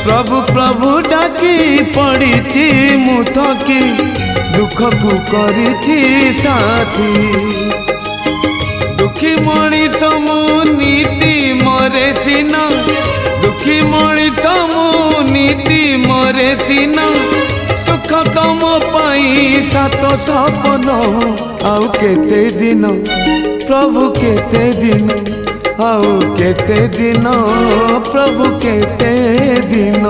प्रभु प्रभु डाकी पड़ी मु थकी दुख को करी साथी दुखी मणिष मु नीति मरे सीना दुखी मणिष मु नीति मरे सीना सुख तम पाई सात सपन आउ केते दिन प्रभु केते दिन आउ केते दिन प्रभु केते दिन।